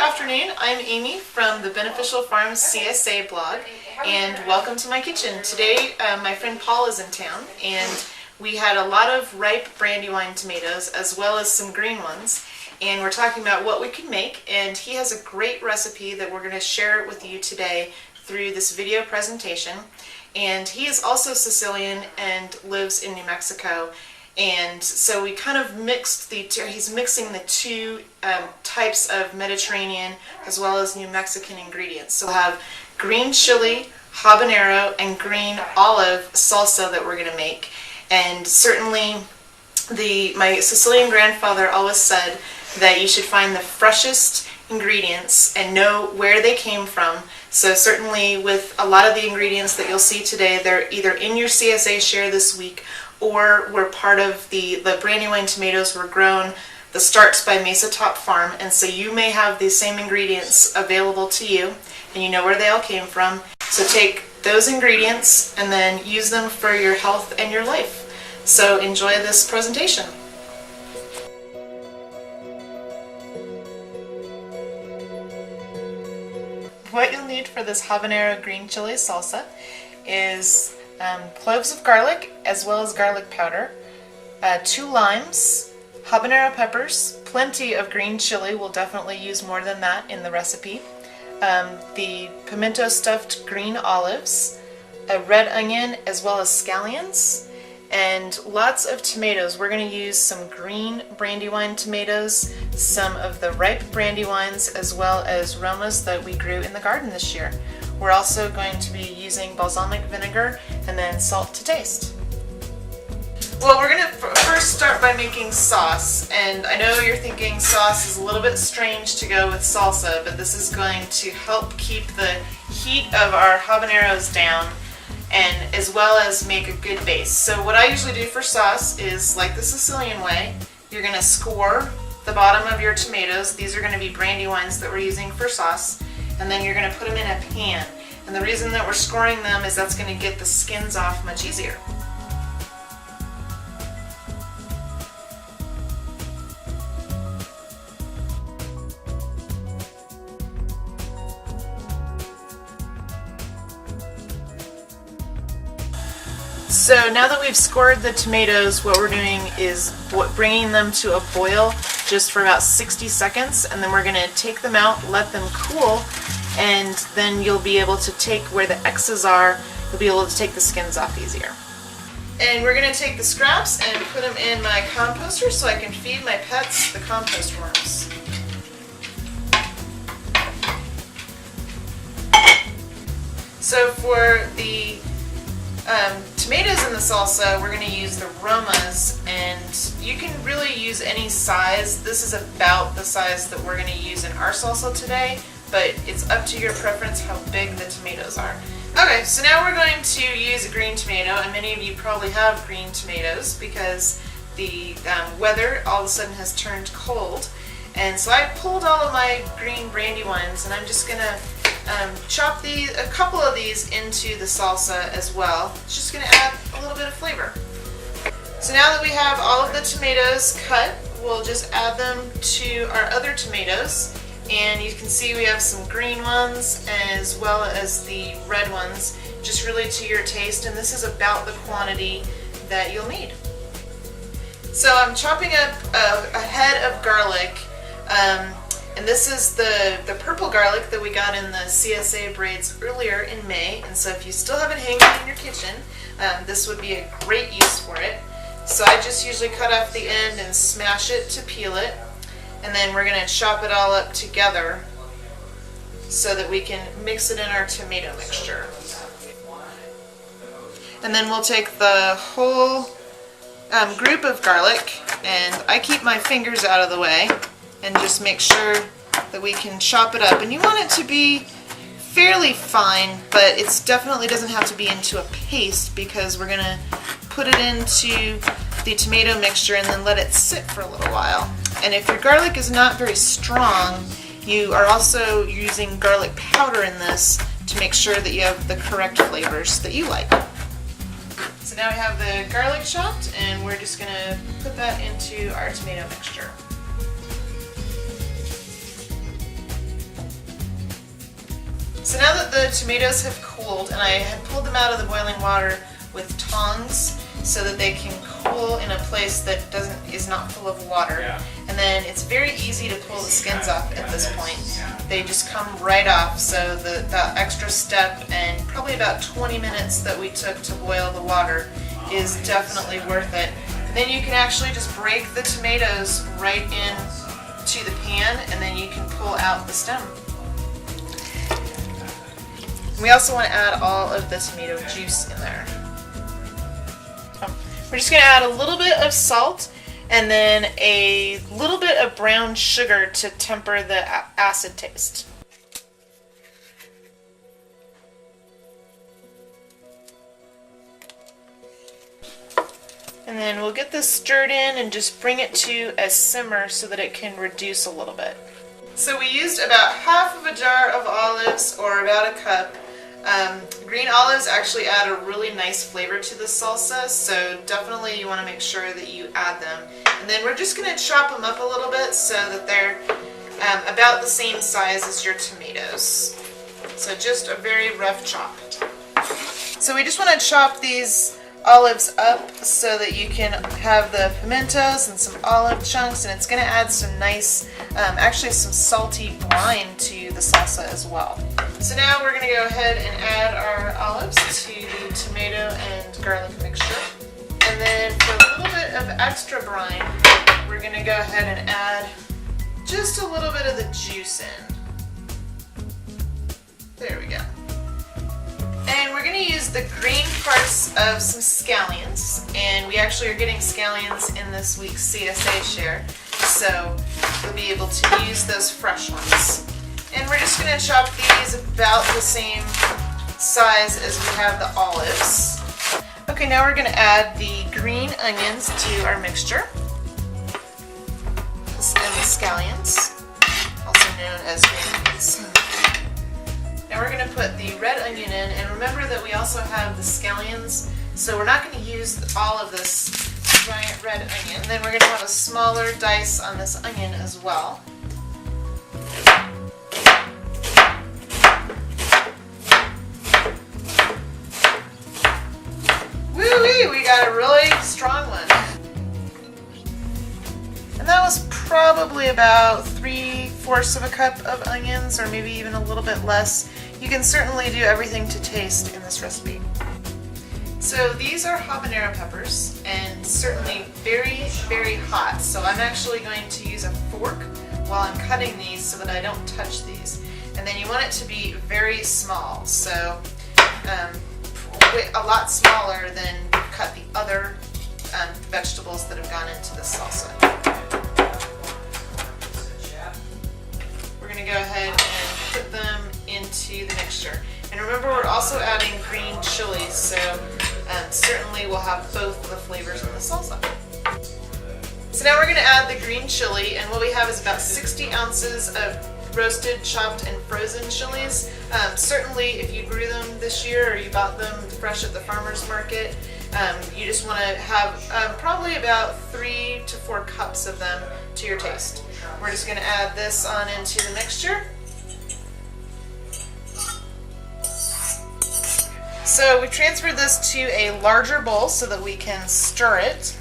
afternoon, I'm Amy from the Beneficial Farms CSA blog, and welcome to my kitchen. Today my friend Paul is in town, and we had a lot of ripe brandywine tomatoes as well as some green ones, and we're talking about what we could make, and he has a great recipe that we're going to share with you today through this video presentation. And he is also Sicilian and lives in New Mexico. And so we kind of mixed he's mixing the two types of Mediterranean as well as New Mexican ingredients. So we'll have green chili, habanero, and green olive salsa that we're going to make. And certainly my Sicilian grandfather always said that you should find the freshest ingredients and know where they came from. So certainly with a lot of the ingredients that you'll see today, they're either in your CSA share this week or were part of the brandywine tomatoes were grown, the starts by Mesa Top Farm, and so you may have the same ingredients available to you and you know where they all came from. So take those ingredients and then use them for your health and your life. So enjoy this presentation. What you'll need for this habanero green chili salsa is cloves of garlic as well as garlic powder, 2 limes, habanero peppers, plenty of green chili. We'll definitely use more than that in the recipe, the pimento stuffed green olives, a red onion as well as scallions, and lots of tomatoes. We're going to use some green brandywine tomatoes, some of the ripe brandywines, as well as Romas that we grew in the garden this year. We're also going to be using balsamic vinegar and then salt to taste. Well, we're going to first start by making sauce, and I know you're thinking sauce is a little bit strange to go with salsa, but this is going to help keep the heat of our habaneros down and as well as make a good base. So what I usually do for sauce is, like the Sicilian way, you're going to score the bottom of your tomatoes. These are going to be brandywines that we're using for sauce, and then you're going to put them in a pan. And the reason that we're scoring them is that's going to get the skins off much easier. So now that we've scored the tomatoes, what we're doing is bringing them to a boil just for about 60 seconds, and then we're going to take them out, let them cool, and then you'll be able to take where the X's are, you'll be able to take the skins off easier. And we're going to take the scraps and put them in my composter so I can feed my pets the compost worms. So for the tomatoes in the salsa, we're going to use the Romas, and you can really use any size. This is about the size that we're going to use in our salsa today, but it's up to your preference how big the tomatoes are. Okay, so now we're going to use a green tomato, and many of you probably have green tomatoes because the weather all of a sudden has turned cold. And so I pulled all of my green brandywines, and I'm just going to chop a couple of these into the salsa as well. It's just going to add a little bit of flavor. So now that we have all of the tomatoes cut, we'll just add them to our other tomatoes. And you can see we have some green ones as well as the red ones, just really to your taste. And this is about the quantity that you'll need. So I'm chopping up a head of garlic. And this is the purple garlic that we got in the CSA braids earlier in May. And so if you still have it hanging in your kitchen, this would be a great use for it. So I just usually cut off the end and smash it to peel it. And then we're going to chop it all up together so that we can mix it in our tomato mixture. And then we'll take the whole group of garlic, and I keep my fingers out of the way and just make sure that we can chop it up. And you want it to be fairly fine, but it definitely doesn't have to be into a paste because we're going to put it into the tomato mixture and then let it sit for a little while. And if your garlic is not very strong, you are also using garlic powder in this to make sure that you have the correct flavors that you like. So now we have the garlic chopped, and we're just going to put that into our tomato mixture. So now that the tomatoes have cooled, and I had pulled them out of the boiling water with tongs so that they can cool in a place that is not full of water. And then it's very easy to pull the skins off at this point. They just come right off, so that extra step and probably about 20 minutes that we took to boil the water is definitely worth it. And then you can actually just break the tomatoes right into the pan, and then you can pull out the stem. We also want to add all of the tomato juice in there. We're just going to add a little bit of salt and then a little bit of brown sugar to temper the acid taste. And then we'll get this stirred in and just bring it to a simmer so that it can reduce a little bit. So we used about half of a jar of olives, or about a cup. Green olives actually add a really nice flavor to the salsa, so definitely you want to make sure that you add them. And then we're just going to chop them up a little bit so that they're about the same size as your tomatoes. So just a very rough chop. So we just want to chop these olives up so that you can have the pimentos and some olive chunks, and it's going to add some nice, actually some salty brine to the salsa as well. So now we're going to go ahead and add our olives to the tomato and garlic mixture. And then for a little bit of extra brine, we're going to go ahead and add just a little bit of the juice in. There we go. And we're going to use the green parts of some scallions, and we actually are getting scallions in this week's CSA share, so we'll be able to use those fresh ones. And we're just going to chop these about the same size as we have the olives. Okay, now we're going to add the green onions to our mixture, and the scallions, also known as green beans. Now we're going to put the red onion in, and remember that we also have the scallions, so we're not going to use all of this giant red onion. And then we're going to have a smaller dice on this onion as well. Woo-wee, we got a really strong one. And that was probably about 3/4 of a cup of onions, or maybe even a little bit less. You can certainly do everything to taste in this recipe. So these are habanero peppers, and certainly very, very hot. So I'm actually going to use a fork while I'm cutting these so that I don't touch these. And then you want it to be very small, so a lot smaller than you've cut the other vegetables that have gone into the salsa. We're going to go ahead and put them into the mixture. And remember, we're also adding green chilies, so certainly we'll have both of the flavors in the salsa. So now we're going to add the green chili, and what we have is about 60 ounces of roasted, chopped, and frozen chilies. Certainly if you grew them this year or you bought them fresh at the farmer's market, you just want to have probably about 3 to 4 cups of them to your taste. We're just going to add this on into the mixture. So we transferred this to a larger bowl so that we can stir it.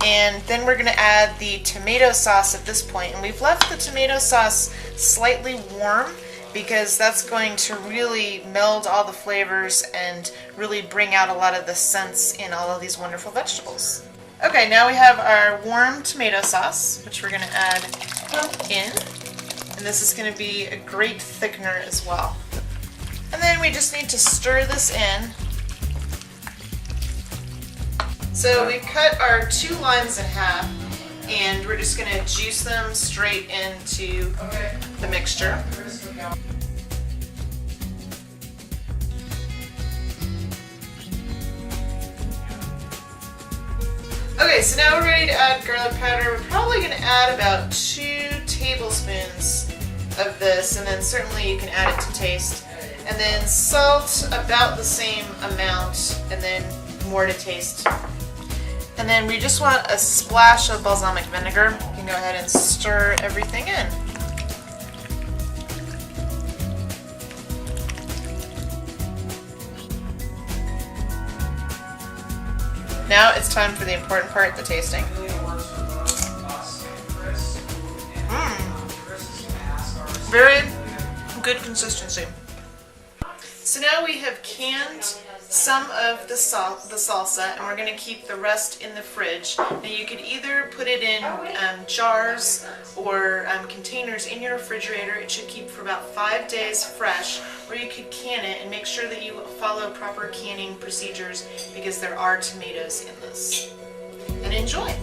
And then we're going to add the tomato sauce at this point. And we've left the tomato sauce slightly warm because that's going to really meld all the flavors and really bring out a lot of the scents in all of these wonderful vegetables. Okay, now we have our warm tomato sauce, which we're going to add in. And this is going to be a great thickener as well. And then we just need to stir this in. So we've cut our 2 limes in half, and we're just going to juice them straight into the mixture. Okay, so now we're ready to add garlic powder. We're probably going to add about 2 tablespoons of this, and then certainly you can add it to taste. And then salt, about the same amount, and then more to taste. And then we just want a splash of balsamic vinegar. You can go ahead and stir everything in. Now it's time for the important part, the tasting. Very good consistency. So now we have canned some of the salsa, and we're going to keep the rest in the fridge. Now you could either put it in jars or containers in your refrigerator. It should keep for about 5 days fresh, or you could can it and make sure that you follow proper canning procedures because there are tomatoes in this. And enjoy!